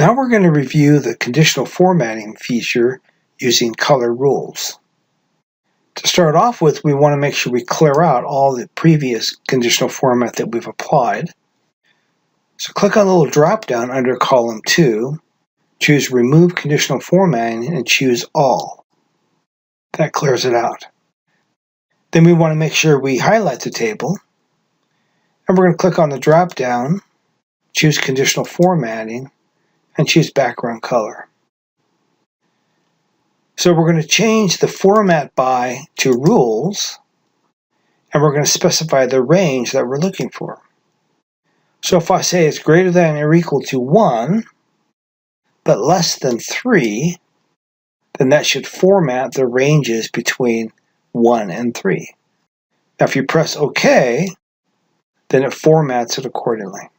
Now we're going to review the conditional formatting feature using color rules. To start off with, we want to make sure we clear out all the previous conditional format that we've applied. So click on the little drop down under column 2, choose Remove Conditional Formatting and choose All. That clears it out. Then we want to make sure we highlight the table, and we're going to click on the drop down, choose Conditional Formatting, and choose Background Color. So we're going to change the format by to rules, and we're going to specify the range that we're looking for. So if I say it's greater than or equal to 1, but less than 3, then that should format the ranges between 1 and 3. Now if you press OK, then it formats it accordingly.